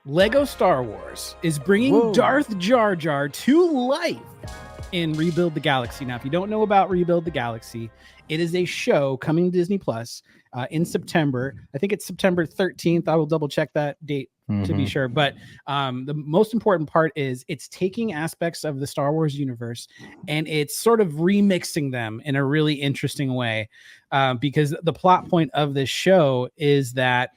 Lego Star Wars is bringing Darth Jar Jar to life in Rebuild the Galaxy. Now, if you don't know about Rebuild the Galaxy, it is a show coming to Disney Plus in September. I think it's September 13th. I will double check that date to be sure. But the most important part is it's taking aspects of the Star Wars universe and it's sort of remixing them in a really interesting way, because the plot point of this show is that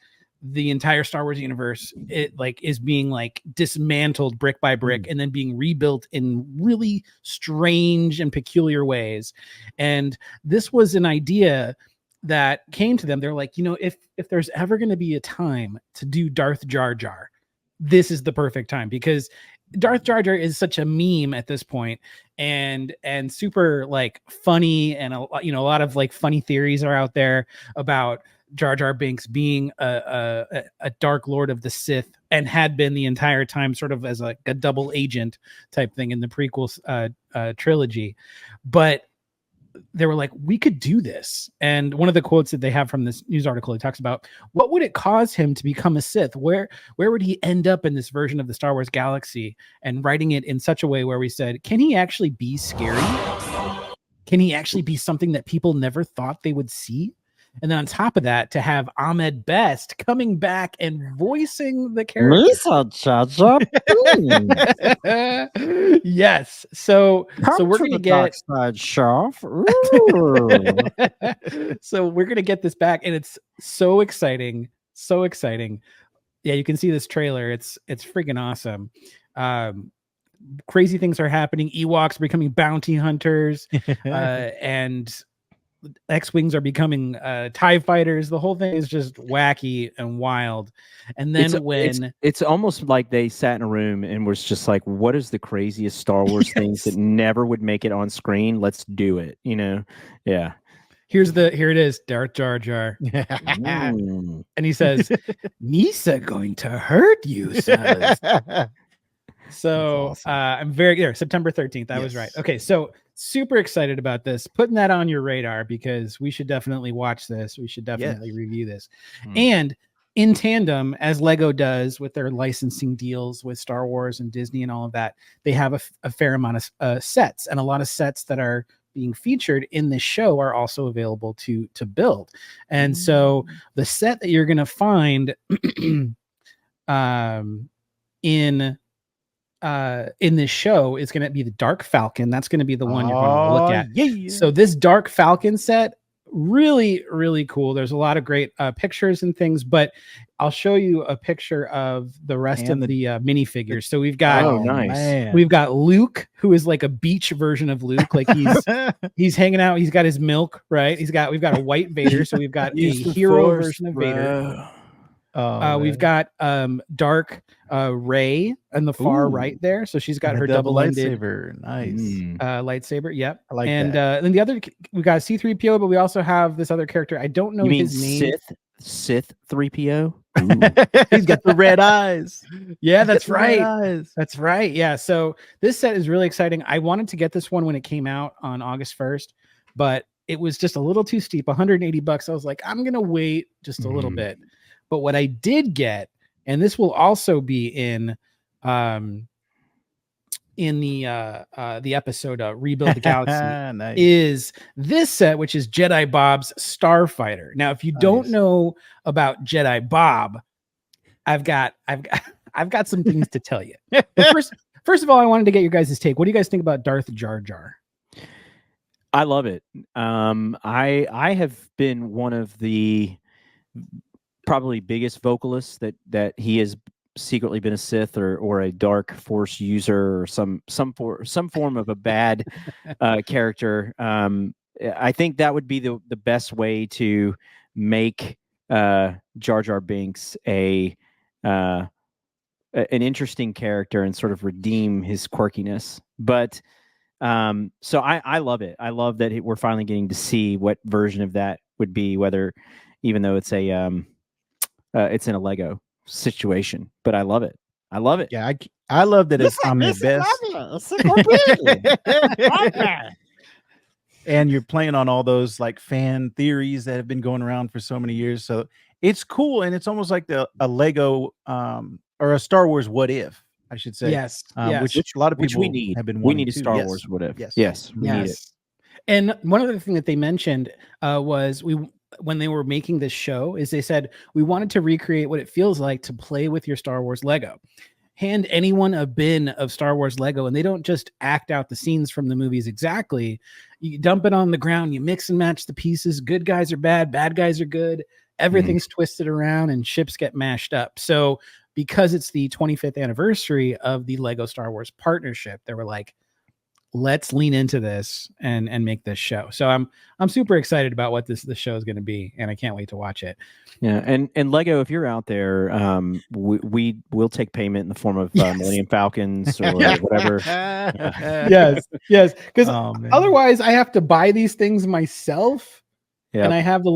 the entire Star Wars universe is being dismantled brick by brick and then being rebuilt in really strange and peculiar ways. And this was an idea that came to them. They're like, if there's ever going to be a time to do Darth Jar Jar, this is the perfect time, because Darth Jar Jar is such a meme at this point, and super funny, and a lot of funny theories are out there about Jar Jar Binks being a Dark Lord of the Sith, and had been the entire time, sort of as a double agent type thing in the prequel trilogy. But they were like, we could do this. And one of the quotes that they have from this news article, he talks about, what would it cause him to become a Sith? Where would he end up in this version of the Star Wars galaxy? And writing it in such a way where we said, can he actually be scary? Can he actually be something that people never thought they would see? And then on top of that, to have Ahmed Best coming back and voicing the character. Yes. So we're going to get so we're going to get this back, and it's so exciting. So exciting. Yeah, you can see this trailer. It's freaking awesome. Crazy things are happening. Ewoks are becoming bounty hunters, and X-Wings are becoming TIE fighters. The whole thing is just wacky and wild. And then it's almost like they sat in a room and was just like, what is the craziest Star Wars things that never would make it on screen? Let's do it. Yeah. Here it is, Darth Jar Jar. And he says, Misa going to hurt you, son. So awesome. I'm September 13th. I was right. Okay, so super excited about this. Putting that on your radar, because we should definitely watch this. We should definitely review this. And in tandem, as Lego does with their licensing deals with Star Wars and Disney and all of that, they have a fair amount of sets, and a lot of sets that are being featured in this show are also available to build. And so the set that you're going to find in this show is going to be the Dark Falcon. That's going to be the one you're going to look at. Yeah. So this Dark Falcon set, really, really cool. There's a lot of great pictures and things, but I'll show you a picture of the rest of the minifigures. So we've got, we've got Luke, who is like a beach version of Luke. Like he's hanging out. He's got his milk, right? We've got a white Vader. So we've got a hero version of Vader. We've got Dark Rey on the far right there, so she's got her double-ended lightsaber. Nice lightsaber. Yep. I like that. And then the other, we got C-3PO, but we also have this other character. I don't know his name. Sith 3PO. He's got the red eyes. Yeah, that's right. That's right. Yeah. So this set is really exciting. I wanted to get this one when it came out on August 1st, but it was just a little too steep. $180. I was like, I'm gonna wait just a little bit. But what I did get, and this will also be in the episode Rebuild the Galaxy, is this set, which is Jedi Bob's Starfighter. Now, if you don't know about Jedi Bob, I've got some things to tell you. But first of all, I wanted to get your guys' take. What do you guys think about Darth Jar Jar? I love it. I have been one of the probably biggest vocalists that he has secretly been a Sith or a dark force user or some form of a bad character. I think that would be the best way to make Jar Jar Binks an interesting character and sort of redeem his quirkiness. But so I love it. I love that we're finally getting to see what version of that would be, whether, even though it's it's in a Lego situation, but I love it. I love it. Yeah, I love that it's on the best. And you're playing on all those fan theories that have been going around for so many years. So it's cool, and it's almost like a Lego or a Star Wars what if, I should say. Yes. Yes. Which a lot of Which people we need. have been We wanting need a to. Star Yes. Wars what if. Yes. Yes, we need it. And one other thing that they mentioned was when they were making this show is they said we wanted to recreate what it feels like to play with your Star Wars Lego. Hand anyone a bin of Star Wars Lego and they don't just act out the scenes from the movies exactly. You dump it on the ground, you mix and match the pieces. Good guys are bad guys are good. Everything's twisted around and ships get mashed up. So because it's the 25th anniversary of the Lego Star Wars partnership, they were like, let's lean into this and make this show. So I'm super excited about what the show is going to be, and I can't wait to watch it. Yeah, and Lego, if you're out there, we will take payment in the form of Millennium Falcons or whatever. yes, because otherwise I have to buy these things myself. Yep. And I have the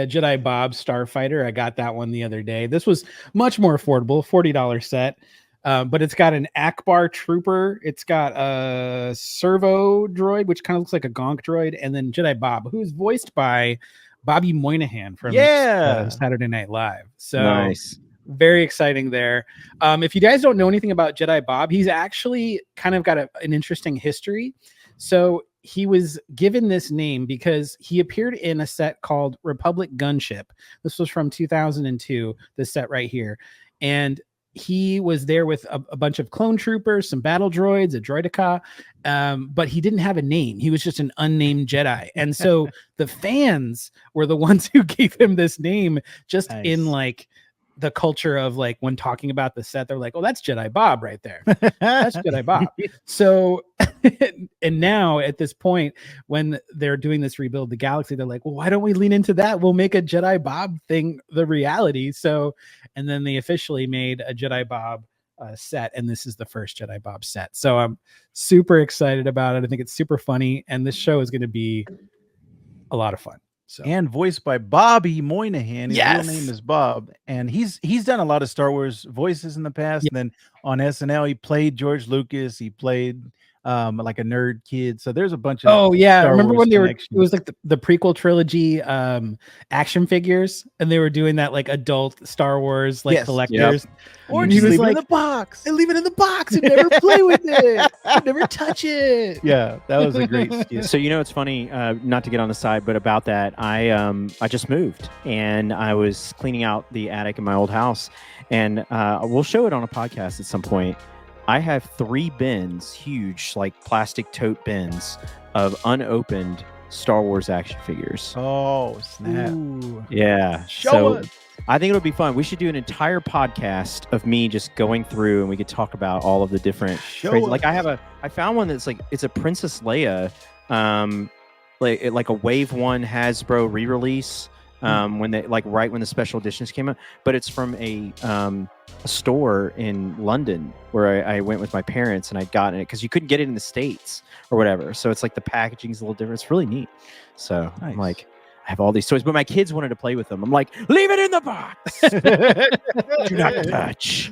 Jedi Bob Starfighter. I got that one the other day. This was much more affordable, $40 set. But it's got an Akbar trooper. It's got a servo droid, which kind of looks like a gonk droid, and then Jedi Bob, who's voiced by Bobby Moynihan from Saturday Night Live. So nice. Very exciting there. If you guys don't know anything about Jedi Bob, he's actually kind of got an interesting history. So he was given this name because he appeared in a set called Republic Gunship. This was from 2002, this set right here. And he was there with a bunch of clone troopers, some battle droids, a droideka, but he didn't have a name. He was just an unnamed Jedi. And so the fans were the ones who gave him this name just in like the culture of like when talking about the set, they're like, oh, that's Jedi Bob right there. That's Jedi Bob. So, and now at this point, when they're doing this Rebuild the Galaxy, they're like, well, why don't we lean into that? We'll make a Jedi Bob thing the reality. So, and then they officially made a Jedi Bob set, and this is the first Jedi Bob set. So I'm super excited about it. I think it's super funny, and this show is going to be a lot of fun. So. And voiced by Bobby Moynihan. His real name is Bob, and he's done a lot of Star Wars voices in the past. And then on SNL, he played George Lucas. He played like a nerd kid. So there's a bunch of Star remember Wars when they were? It was like the prequel trilogy action figures, and they were doing that like adult Star Wars like collectors. Yep. Or just leave it in the box. And leave it in the box and never play with it. Never touch it. Yeah, that was a great skit. So it's funny, not to get on the side, but about that, I just moved and I was cleaning out the attic in my old house, and we'll show it on a podcast at some point. I have 3 bins, huge like plastic tote bins of unopened Star Wars action figures. Oh snap! Ooh. Yeah, show us. I think it'll be fun. We should do an entire podcast of me just going through, and we could talk about all of the different trades. Like I found one that's like it's a Princess Leia, like a Wave 1 Hasbro re-release. When they right when the special editions came out, but it's from a store in London where I went with my parents, and I'd gotten it because you couldn't get it in the States or whatever. So it's like the packaging's a little different. It's really neat. So nice. I'm like, I have all these toys, but my kids wanted to play with them. I'm like, leave it in the box. Do not touch.